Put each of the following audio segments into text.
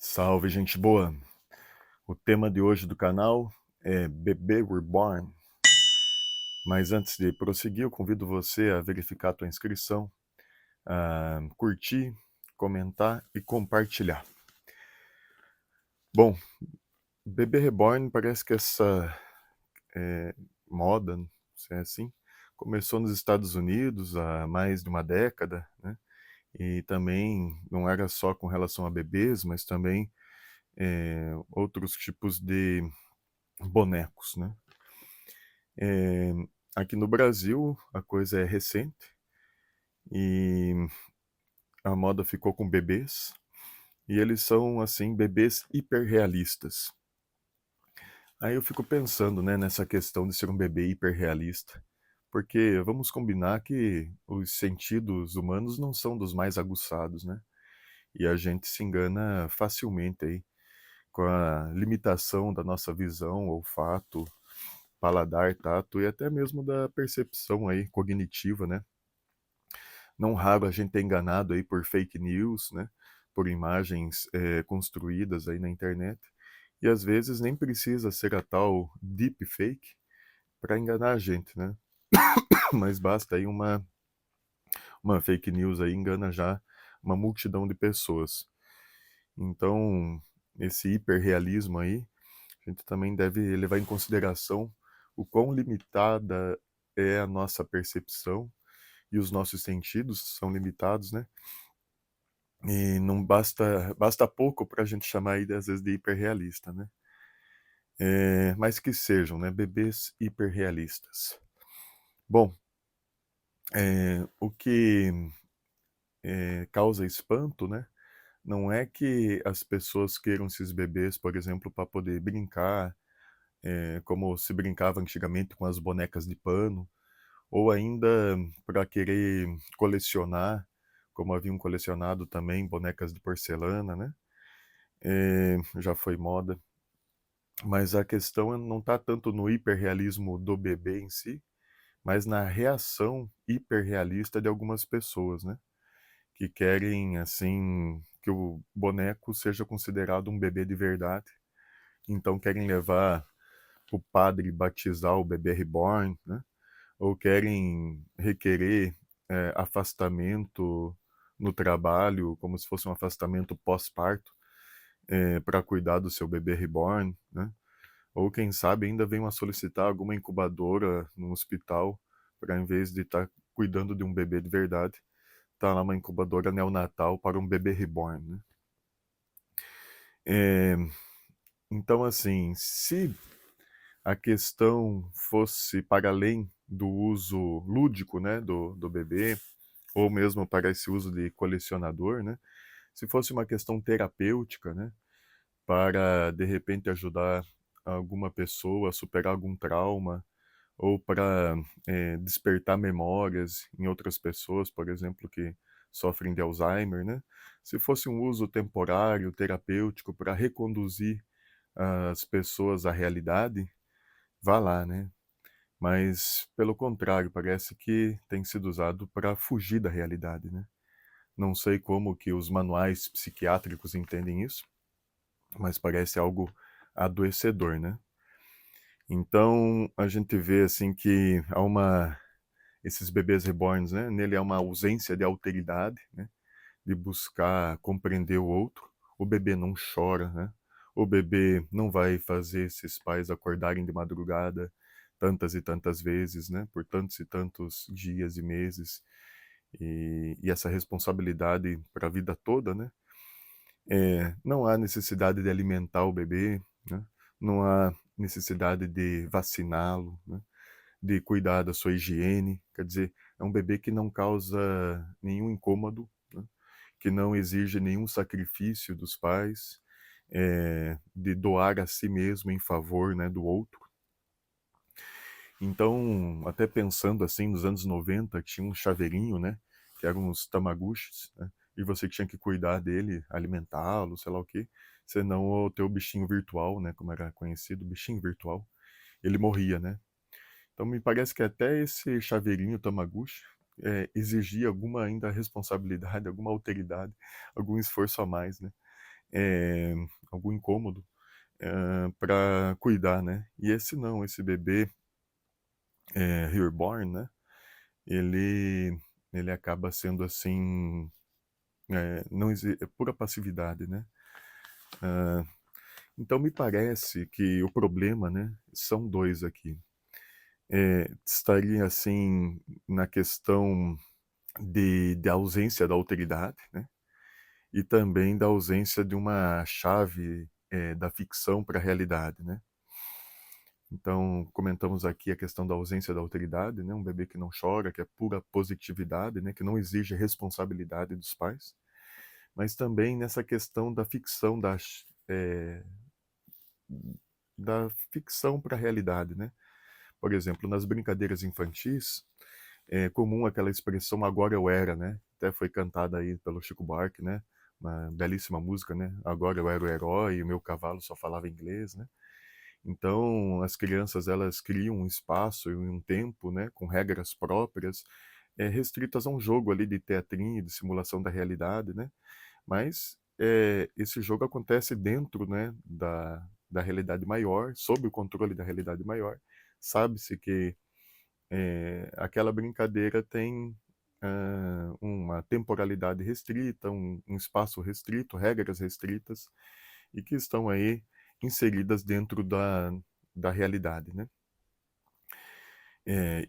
Salve, gente boa! O tema de hoje do canal é Bebê Reborn. Mas antes de prosseguir, eu convido você a verificar a tua inscrição, a curtir, comentar e compartilhar. Bom, Bebê Reborn parece que essa moda, se é assim, começou nos Estados Unidos há mais de uma década, né? E também não era só com relação a bebês, mas também outros tipos de bonecos, né? Eh, Aqui no Brasil a coisa é recente e a moda ficou com bebês, e eles são, assim, bebês hiperrealistas. Aí eu fico pensando, né, nessa questão de ser um bebê hiperrealista, porque vamos combinar que os sentidos humanos não são dos mais aguçados, né, e a gente se engana facilmente aí com a limitação da nossa visão, olfato, paladar, tato e até mesmo da percepção aí cognitiva, né. Não raro a gente é enganado aí por fake news, né, por imagens, construídas aí na internet, e às vezes nem precisa ser a tal deepfake para enganar a gente, né. Mas basta aí uma fake news aí engana já uma multidão de pessoas. Então, esse hiperrealismo aí, a gente também deve levar em consideração o quão limitada é a nossa percepção e os nossos sentidos são limitados, né. E não basta pouco para a gente chamar ele às vezes de hiperrealista, né. Mas que sejam, né, bebês hiperrealistas. Bom, o que, causa espanto, né, não é que as pessoas queiram esses bebês, por exemplo, para poder brincar, como se brincava antigamente com as bonecas de pano, ou ainda para querer colecionar, como haviam colecionado também bonecas de porcelana, né, já foi moda. Mas a questão não está tanto no hiperrealismo do bebê em si, mas na reação hiperrealista de algumas pessoas, né, que querem, assim, que o boneco seja considerado um bebê de verdade, então querem levar o padre batizar o bebê reborn, né, ou querem requerer, afastamento no trabalho, como se fosse um afastamento pós-parto, pra cuidar do seu bebê reborn, né. Ou quem sabe ainda venham a solicitar alguma incubadora no hospital, para em vez de estar cuidando de um bebê de verdade, tá lá uma incubadora neonatal para um bebê reborn, né. Eh, então assim, se a questão fosse para além do uso lúdico, né, do bebê, ou mesmo para esse uso de colecionador, né, se fosse uma questão terapêutica, né, para de repente ajudar alguma pessoa a superar algum trauma, ou para despertar memórias em outras pessoas, por exemplo, que sofrem de Alzheimer, né. Se fosse um uso temporário, terapêutico, para reconduzir as pessoas à realidade, vá lá, né. Mas, pelo contrário, parece que tem sido usado para fugir da realidade, né. Não sei como que os manuais psiquiátricos entendem isso, mas parece algo adoecedor, né. Então, a gente vê, assim, que há uma esses bebês reborns, né, nele há uma ausência de alteridade, né, de buscar compreender o outro. O bebê não chora, né, o bebê não vai fazer esses pais acordarem de madrugada tantas e tantas vezes, né, por tantos e tantos dias e meses, e essa responsabilidade para a vida toda, né. Não há necessidade de alimentar o bebê, né, não há necessidade de vaciná-lo, né, de cuidar da sua higiene, quer dizer, é um bebê que não causa nenhum incômodo, né, que não exige nenhum sacrifício dos pais, de doar a si mesmo em favor, né, do outro. Então, até pensando assim, nos anos 90 tinha um chaveirinho, né, que eram os Tamaguchis, né, e você tinha que cuidar dele, alimentá-lo, sei lá o quê, senão o teu bichinho virtual, né, como era conhecido, bichinho virtual, ele morria, né. Então me parece que até esse chaveirinho Tamaguchi, exigia alguma ainda responsabilidade, alguma alteridade, algum esforço a mais, né. eh, algum incômodo, para cuidar, né. E esse não, esse bebê, reborn, né, ele ele acaba sendo assim, não é pura passividade, né. Hã, então me parece que o problema, né, são 2 aqui. Estaria assim na questão de ausência da alteridade, né, e também da ausência de uma chave, da ficção para a realidade, né. Então, comentamos aqui a questão da ausência da alteridade, né, um bebê que não chora, que é pura positividade, né, que não exige responsabilidade dos pais, mas também nessa questão da ficção, da ficção para a realidade, né. Por exemplo, nas brincadeiras infantis, é comum aquela expressão "agora eu era", né, até foi cantada aí pelo Chico Buarque, né, uma belíssima música, né, "Agora eu era o herói e o meu cavalo só falava inglês", né. Então, as crianças elas criam um espaço e um tempo, né, com regras próprias, restritas a um jogo ali de teatrinho, de simulação da realidade, né, mas, esse jogo acontece dentro, né, da realidade maior, sob o controle da realidade maior. Sabe-se que aquela brincadeira tem, uma temporalidade restrita, um espaço restrito, regras restritas, e que estão aí inseridas dentro da realidade, né.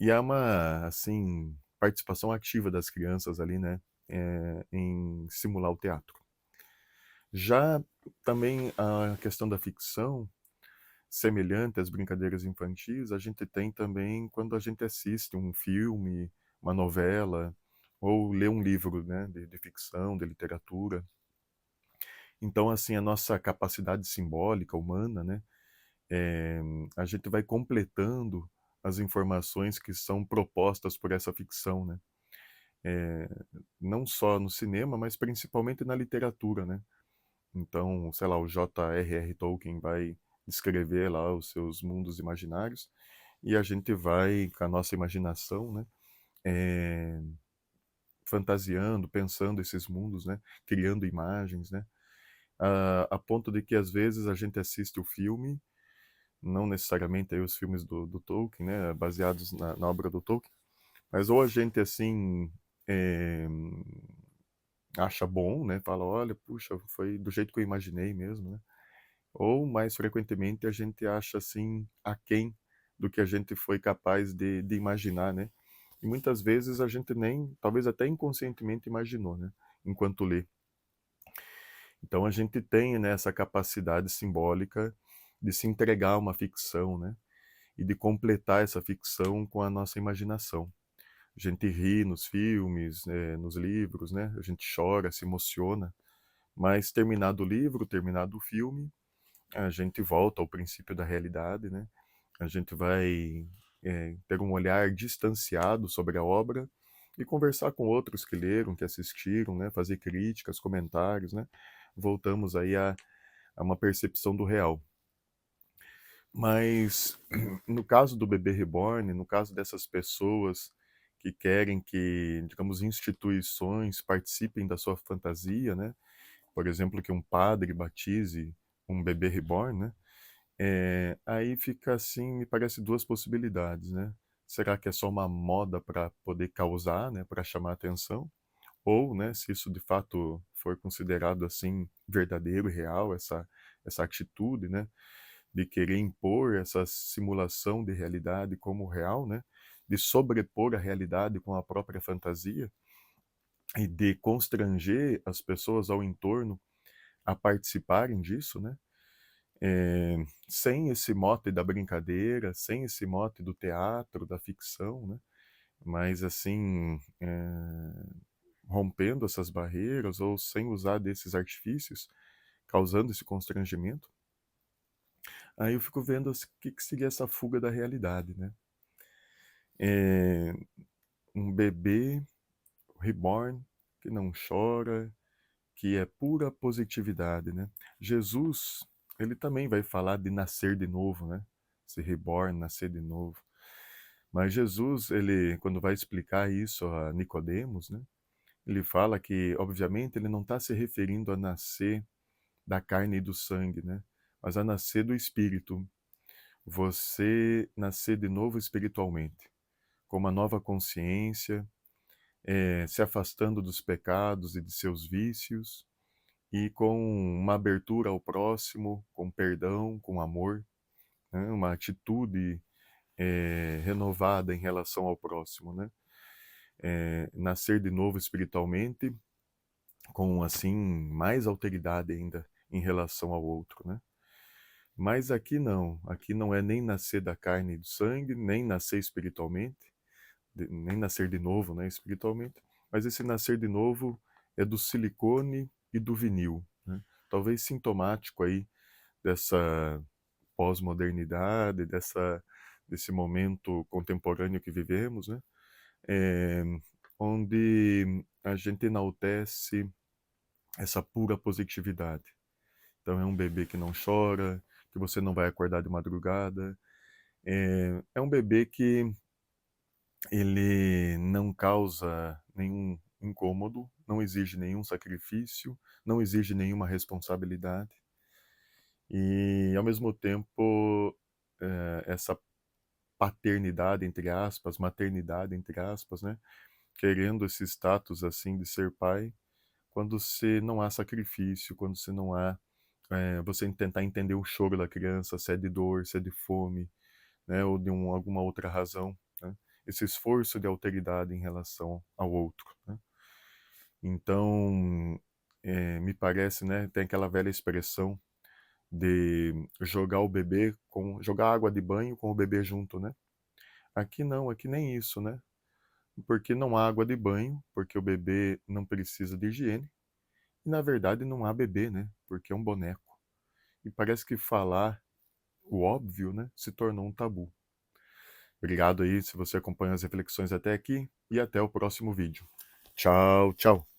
E há uma, assim, participação ativa das crianças ali, né, em simular o teatro. Já também a questão da ficção, semelhante às brincadeiras infantis, a gente tem também quando a gente assiste um filme, uma novela, ou lê um livro, né, de ficção, de literatura. Então, assim, a nossa capacidade simbólica humana, né, eh, a gente vai completando as informações que são propostas por essa ficção, né. Eh, não só no cinema, mas principalmente na literatura, né. Então, sei lá, o J.R.R. Tolkien vai descrever lá os seus mundos imaginários, e a gente vai, com a nossa imaginação, né, eh, fantasiando, pensando esses mundos, né, criando imagens, né, a ponto de que às vezes a gente assiste o filme, não necessariamente aí os filmes do Tolkien, né, baseados na obra do Tolkien, mas ou a gente assim, eh, acha bom, né, fala: "Olha, puxa, foi do jeito que eu imaginei mesmo", né. Ou, mais frequentemente, a gente acha, assim, aquém do que a gente foi capaz de imaginar, né. E muitas vezes a gente nem talvez até inconscientemente imaginou, né, enquanto lê. Então a gente tem, né, essa capacidade simbólica de se entregar a uma ficção, né, e de completar essa ficção com a nossa imaginação. A gente ri nos filmes, nos livros, né, a gente chora, se emociona, mas terminado o livro, terminado o filme, a gente volta ao princípio da realidade, né? A gente vai ter um olhar distanciado sobre a obra e conversar com outros que leram, que assistiram, né? Fazer críticas, comentários, né? Voltamos aí a uma percepção do real. Mas no caso do bebê reborn, no caso dessas pessoas que querem que, digamos, instituições participem da sua fantasia, né? Por exemplo, que um padre batize um bebê reborn, né? Aí fica assim, me parece 2 possibilidades, né. Será que é só uma moda para poder causar, né, para chamar atenção? Ou, né, se isso de fato for considerado, assim, verdadeiro e real, essa atitude, né, de querer impor essa simulação de realidade como real, né, de sobrepor a realidade com a própria fantasia e de constranger as pessoas ao entorno a participarem disso, né. Sem esse mote da brincadeira, sem esse mote do teatro, da ficção, né, mas assim, rompendo essas barreiras ou sem usar desses artifícios, causando esse constrangimento, aí eu fico vendo o que seria essa fuga da realidade, né. Eh, um bebê reborn, que não chora, que é pura positividade, né. Jesus, ele também vai falar de nascer de novo, né, ser reborn, nascer de novo. Mas Jesus, ele quando vai explicar isso a Nicodemos, né, ele fala que, obviamente, ele não está se referindo a nascer da carne e do sangue, né? Mas a nascer do Espírito. Você nascer de novo espiritualmente, com uma nova consciência, se afastando dos pecados e de seus vícios, e com uma abertura ao próximo, com perdão, com amor, né? Uma atitude renovada em relação ao próximo, né? Nascer de novo espiritualmente, com assim mais alteridade ainda em relação ao outro, né? Mas aqui não é nem nascer da carne e do sangue, nem nascer espiritualmente, nem nascer de novo, né, espiritualmente, mas esse nascer de novo é do silicone e do vinil, né? Talvez sintomático aí dessa pós-modernidade, desse momento contemporâneo que vivemos, né? É, onde a gente enaltece essa pura positividade. Então é um bebê que não chora, que você não vai acordar de madrugada. É um bebê que ele não causa nenhum incômodo, não exige nenhum sacrifício, não exige nenhuma responsabilidade. E, ao mesmo tempo, essa paternidade, entre aspas, maternidade, entre aspas, né? Querendo esse status, assim, de ser pai, quando se não há sacrifício, quando se não há você tentar entender o choro da criança, se é de dor, se é de fome, né, ou de alguma outra razão, né? Esse esforço de alteridade em relação ao outro, né? Então, me parece, né, tem aquela velha expressão de jogar água de banho com o bebê junto, né? Aqui não, aqui nem isso, né? Porque não há água de banho, porque o bebê não precisa de higiene, e na verdade não há bebê, né? Porque é um boneco. E parece que falar o óbvio, né, se tornou um tabu. Obrigado aí se você acompanha as reflexões até aqui e até o próximo vídeo. Tchau, tchau.